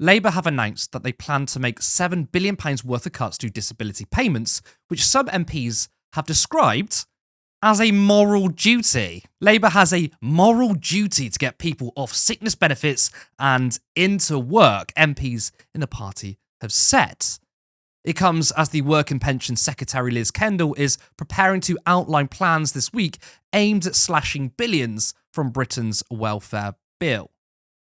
Labour have announced that they plan to make £7 billion worth of cuts to disability payments, which some MPs have described as a moral duty. Labour has a moral duty to get people off sickness benefits and into work, MPs in the party have said. It comes as the Work and Pensions Secretary Liz Kendall is preparing to outline plans this week aimed at slashing billions from Britain's welfare bill.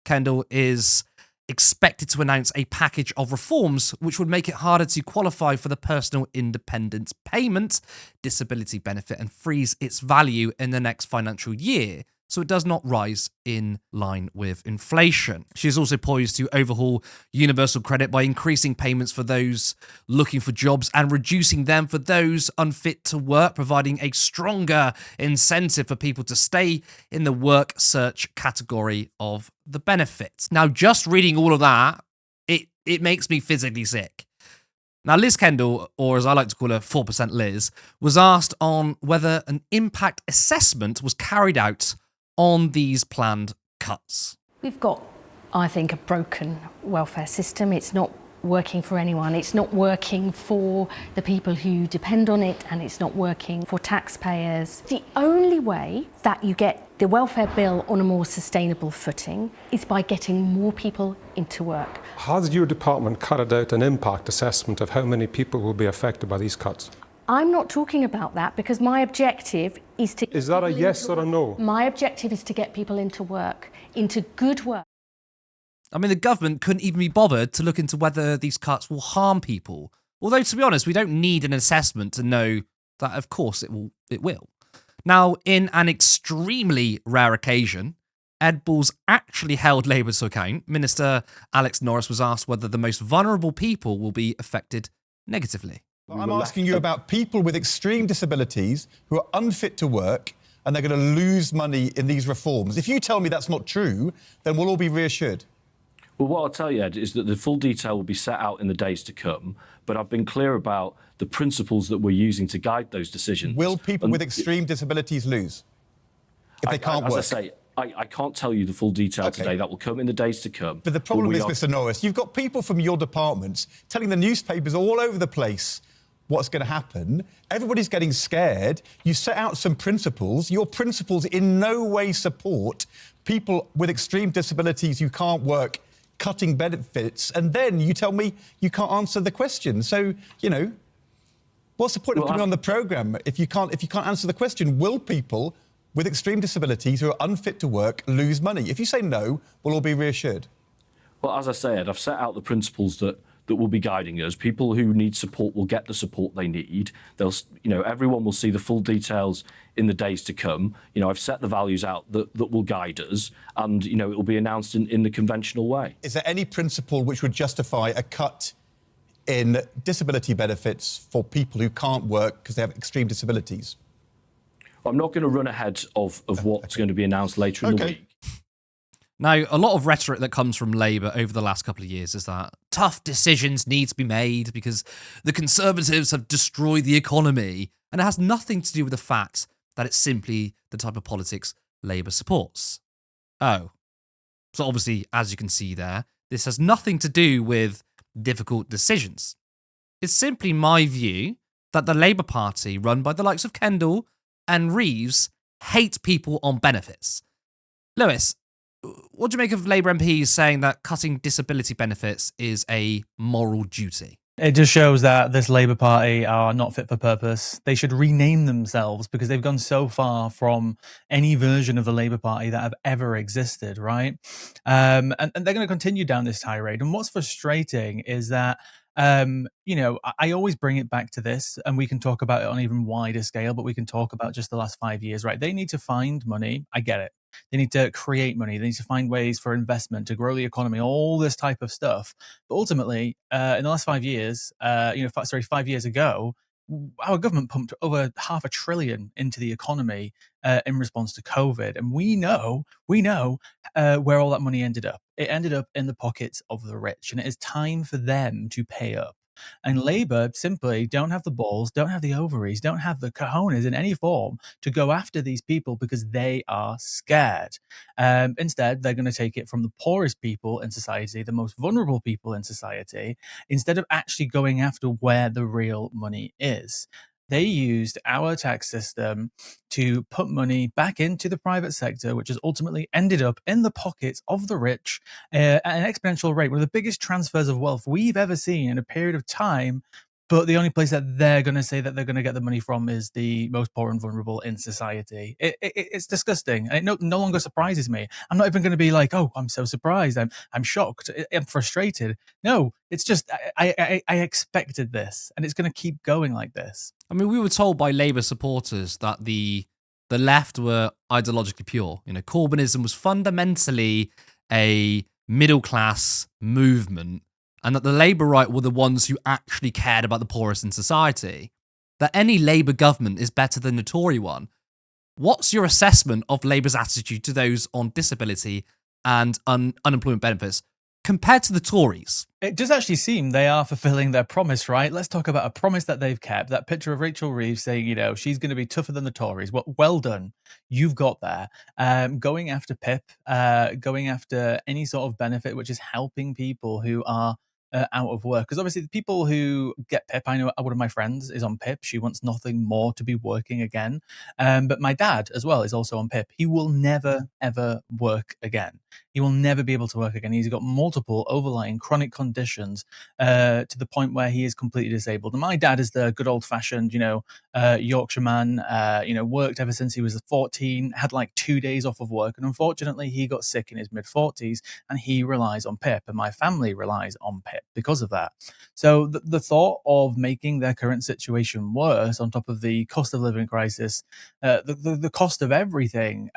Kendall is expected to announce a package of reforms which would make it harder to qualify for the personal independence payment disability benefit and freeze its value in the next financial year so it does not rise in line with inflation. She is also poised to overhaul universal credit by increasing payments for those looking for jobs and reducing them for those unfit to work, providing a stronger incentive for people to stay in the work search category of the benefits. Now, just reading all of that, it makes me physically sick. Now, Liz Kendall, or as I like to call her, 4% Liz, was asked on whether an impact assessment was carried out on these planned cuts. We've got, I think, a broken welfare system. It's not working for anyone. It's not working for the people who depend on it, and it's not working for taxpayers. The only way that you get the welfare bill on a more sustainable footing is by getting more people into work. Has your department carried out an impact assessment of how many people will be affected by these cuts? I'm not talking about that because my objective is to... Is that a yes or a no? My objective is to get people into work, into good work. I mean, the government couldn't even be bothered to look into whether these cuts will harm people. Although, to be honest, we don't need an assessment to know that, of course, it will. Now, in an extremely rare occasion, Ed Balls actually held Labour to account. Minister Alex Norris was asked whether the most vulnerable people will be affected negatively. I'm asking you about people with extreme disabilities who are unfit to work and they're going to lose money in these reforms. If you tell me that's not true, then we'll all be reassured. Well, what I'll tell you, Ed, is that the full detail will be set out in the days to come, but I've been clear about the principles that we're using to guide those decisions. Will people with extreme disabilities lose if they can't work? As I say, I can't tell you the full detail today. That will come in the days to come. But the problem is, Mr. Norris, you've got people from your departments telling the newspapers all over the place what's going to happen. Everybody's getting scared. You set out some principles. Your principles in no way support people with extreme disabilities who can't work cutting benefits, and then you tell me you can't answer the question. So, you know, what's the point of coming on the programme if you can't answer the question? Will people with extreme disabilities who are unfit to work lose money? If you say no, we'll all be reassured. Well, as I said, I've set out the principles that will be guiding us. People who need support will get the support they need. They'll, you know, everyone will see the full details in the days to come. You know, I've set the values out that will guide us, and, you know, it will be announced in the conventional way. Is there any principle which would justify a cut in disability benefits for people who can't work because they have extreme disabilities? Well, I'm not going to run ahead of what's going to be announced later in the week. Now, a lot of rhetoric that comes from Labour over the last couple of years is that tough decisions need to be made because the Conservatives have destroyed the economy, and it has nothing to do with the fact that it's simply the type of politics Labour supports. Oh. So obviously, as you can see there, this has nothing to do with difficult decisions. It's simply my view that the Labour Party, run by the likes of Kendall and Reeves, hate people on benefits. Lewis, what do you make of Labour MPs saying that cutting disability benefits is a moral duty? It just shows that this Labour Party are not fit for purpose. They should rename themselves because they've gone so far from any version of the Labour Party that have ever existed, right? And they're going to continue down this tirade. And what's frustrating is that, you know, I always bring it back to this, and we can talk about it on an even wider scale, but we can talk about just the last 5 years, right? They need to find money. I get it. They need to create money. They need to find ways for investment to grow the economy, all this type of stuff. But ultimately, in the last 5 years, 5 years ago, our government pumped over $500 billion into the economy in response to COVID. And we know where all that money ended up. It ended up in the pockets of the rich. And it is time for them to pay up. And Labour simply don't have the balls, don't have the ovaries, don't have the cojones in any form to go after these people because they are scared. Instead, they're going to take it from the poorest people in society, the most vulnerable people in society, instead of actually going after where the real money is. They used our tax system to put money back into the private sector, which has ultimately ended up in the pockets of the rich at an exponential rate, one of the biggest transfers of wealth we've ever seen in a period of time. But the only place that they're going to say that they're going to get the money from is the most poor and vulnerable in society. It's disgusting, and it no longer surprises me. I'm not even going to be like, "Oh, I'm so surprised. I'm shocked. I'm frustrated." No, it's just I expected this, and it's going to keep going like this. I mean, we were told by Labour supporters that the left were ideologically pure. You know, Corbynism was fundamentally a middle class movement, and that the Labour right were the ones who actually cared about the poorest in society. That any Labour government is better than the Tory one. What's your assessment of Labour's attitude to those on disability and unemployment benefits compared to the Tories? It does actually seem they are fulfilling their promise, right? Let's talk about a promise that they've kept. That picture of Rachel Reeves saying, she's going to be tougher than the Tories. Well done. You've got there. Going after PIP, going after any sort of benefit which is helping people who are out of work. Because obviously the people who get PIP, I know one of my friends is on PIP. She wants nothing more to be working again. But my dad as well is also on PIP. He will never, ever work again. He will never be able to work again. He's got multiple overlying chronic conditions to the point where he is completely disabled. And my dad is the good old fashioned, Yorkshireman, worked ever since he was 14, had like 2 days off of work. And unfortunately, he got sick in his mid 40s and he relies on PIP. And my family relies on PIP because of that. So the thought of making their current situation worse on top of the cost of living crisis, the cost of everything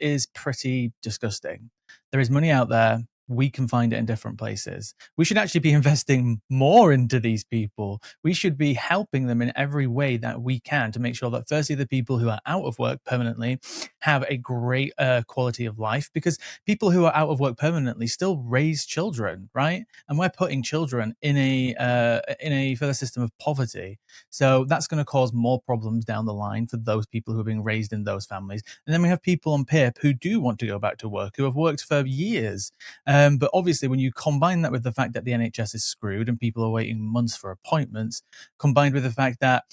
is pretty disgusting. There is money out there. We can find it in different places. We should actually be investing more into these people. We should be helping them in every way that we can to make sure that firstly, the people who are out of work permanently have a great quality of life, because people who are out of work permanently still raise children, right? And we're putting children in a further system of poverty. So that's going to cause more problems down the line for those people who are being raised in those families. And then we have people on PIP who do want to go back to work, who have worked for years. But obviously, when you combine that with the fact that the NHS is screwed and people are waiting months for appointments, combined with the fact that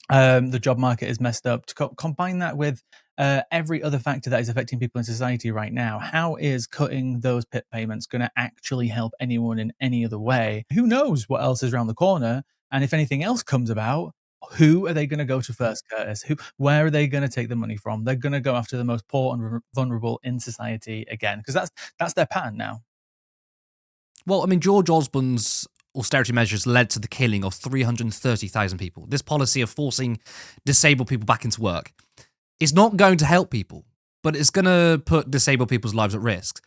the job market is messed up, to combine that with every other factor that is affecting people in society right now, how is cutting those PIP payments going to actually help anyone in any other way? Who knows what else is around the corner? And if anything else comes about, who are they going to go to first, Curtis? Where are they going to take the money from? They're going to go after the most poor and vulnerable in society again, because that's their pattern now. Well, I mean, George Osborne's austerity measures led to the killing of 330,000 people. This policy of forcing disabled people back into work is not going to help people, but it's going to put disabled people's lives at risk.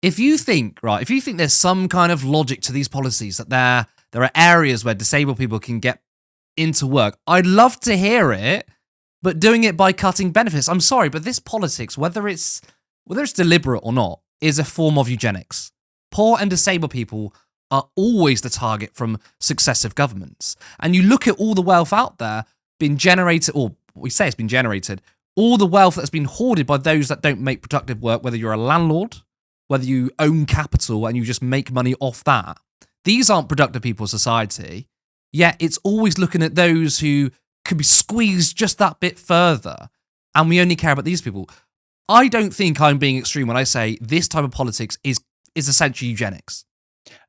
If you think there's some kind of logic to these policies, that there are areas where disabled people can get into work, I'd love to hear it, but doing it by cutting benefits, I'm sorry, but this politics, whether it's deliberate or not, is a form of eugenics. Poor and disabled people are always the target from successive governments. And you look at all the wealth out there being generated, or we say it's been generated, all the wealth that's been hoarded by those that don't make productive work, whether you're a landlord, whether you own capital and you just make money off that. These aren't productive people in society, yet it's always looking at those who could be squeezed just that bit further, and we only care about these people. I don't think I'm being extreme when I say this type of politics is essentially eugenics.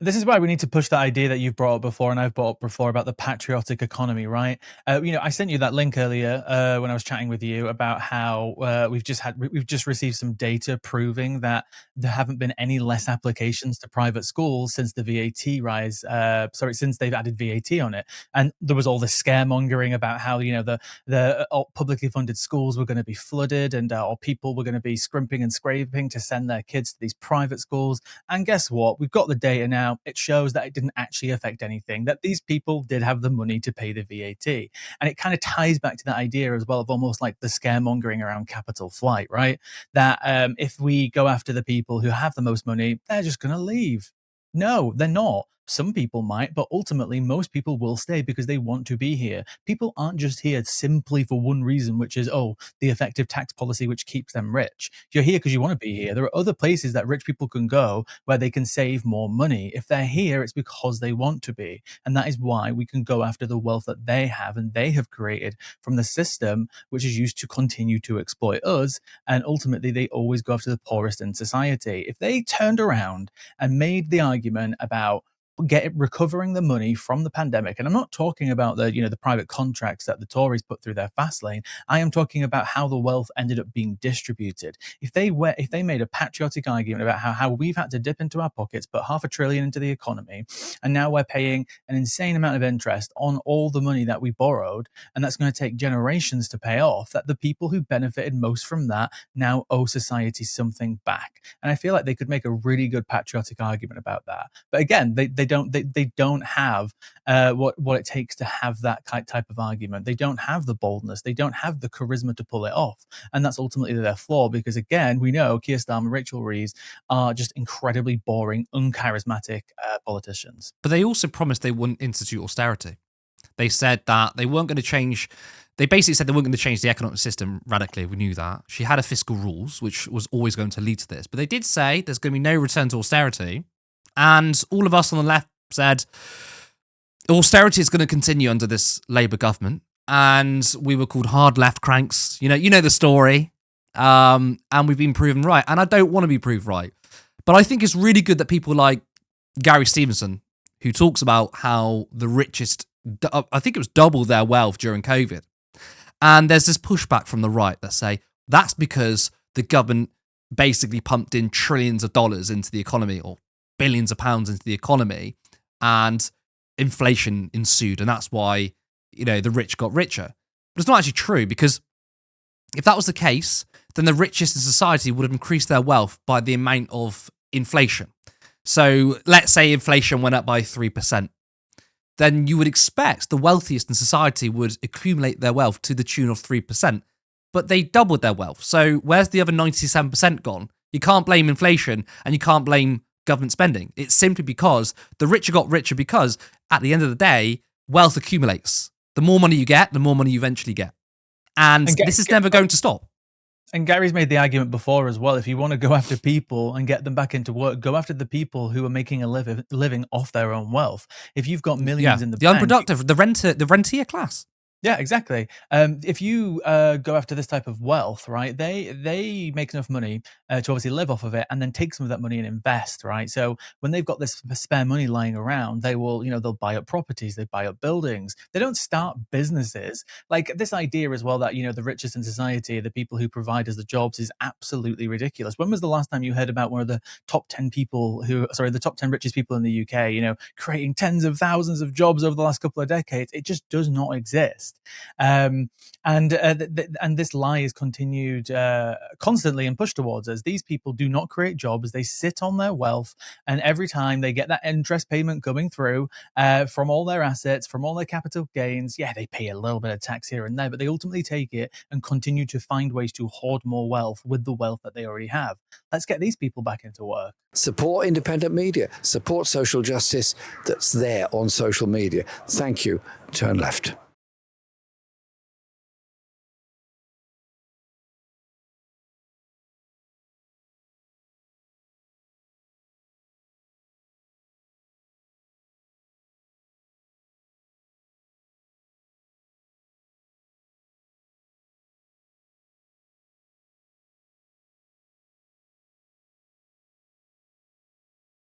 This is why we need to push that idea that you've brought up before, and I've brought up before, about the patriotic economy, right? I sent you that link earlier when I was chatting with you about how we've just received some data proving that there haven't been any less applications to private schools since the VAT rise. Since they've added VAT on it, and there was all this scaremongering about how the publicly funded schools were going to be flooded, and or people were going to be scrimping and scraping to send their kids to these private schools. And guess what? We've got the data now. It shows that it didn't actually affect anything, that these people did have the money to pay the VAT. And it kind of ties back to that idea as well of almost like the scaremongering around capital flight, right? That if we go after the people who have the most money, they're just going to leave. No, they're not. Some people might, but ultimately most people will stay because they want to be here. People aren't just here simply for one reason, which is, oh, the effective tax policy which keeps them rich. You're here because you want to be here. There are other places that rich people can go where they can save more money. If they're here, it's because they want to be. And that is why we can go after the wealth that they have and they have created from the system, which is used to continue to exploit us. And ultimately, they always go after the poorest in society. If they turned around and made the argument about recovering the money from the pandemic, and I'm not talking about the private contracts that the Tories put through their fast lane. I am talking about how the wealth ended up being distributed. If they made a patriotic argument about how we've had to dip into our pockets, put $500 billion into the economy, and now we're paying an insane amount of interest on all the money that we borrowed, and that's going to take generations to pay off, that the people who benefited most from that now owe society something back. And I feel like they could make a really good patriotic argument about that. But again, they don't have what it takes to have that type of argument. They don't have the boldness. They don't have the charisma to pull it off. And that's ultimately their flaw, because again, we know Keir Starmer, Rachel Reeves are just incredibly boring, uncharismatic politicians. But they also promised they wouldn't institute austerity. They said that they weren't going to change. They basically said they weren't going to change the economic system radically. We knew that. She had a fiscal rules, which was always going to lead to this. But they did say there's going to be no return to austerity. And all of us on the left said austerity is going to continue under this Labour government. And we were called hard left cranks. You know the story. And we've been proven right. And I don't want to be proved right. But I think it's really good that people like Gary Stevenson, who talks about how the richest, I think it was double their wealth during COVID. And there's this pushback from the right that say that's because the government basically pumped in trillions of dollars into the economy, or billions of pounds into the economy, and inflation ensued. And that's why, the rich got richer. But it's not actually true, because if that was the case, then the richest in society would have increased their wealth by the amount of inflation. So let's say inflation went up by 3%. Then you would expect the wealthiest in society would accumulate their wealth to the tune of 3%. But they doubled their wealth. So where's the other 97% gone? You can't blame inflation, and you can't blame government spending. It's simply because the richer got richer, because at the end of the day, wealth accumulates. The more money you get, the more money you eventually get. And this is never going to stop. And Gary's made the argument before as well. If you want to go after people and get them back into work, go after the people who are making a living off their own wealth. If you've got millions in the bank, unproductive, the rentier class. Yeah, exactly. If you go after this type of wealth, right, they make enough money to obviously live off of it, and then take some of that money and invest, right? So when they've got this spare money lying around, they will, they'll buy up properties, they buy up buildings. They don't start businesses. Like this idea as well that, the richest in society, the people who provide us the jobs, is absolutely ridiculous. When was the last time you heard about one of the top 10 richest people in the UK, creating tens of thousands of jobs over the last couple of decades? It just does not exist. And this lie is continued constantly and pushed towards us. These people do not create jobs. They sit on their wealth, and every time they get that interest payment coming through from all their assets, from all their capital gains, they pay a little bit of tax here and there, but they ultimately take it and continue to find ways to hoard more wealth with the wealth that they already have. Let's get these people back into work. Support independent media. Support social justice that's there on social media. Thank you. Turn left.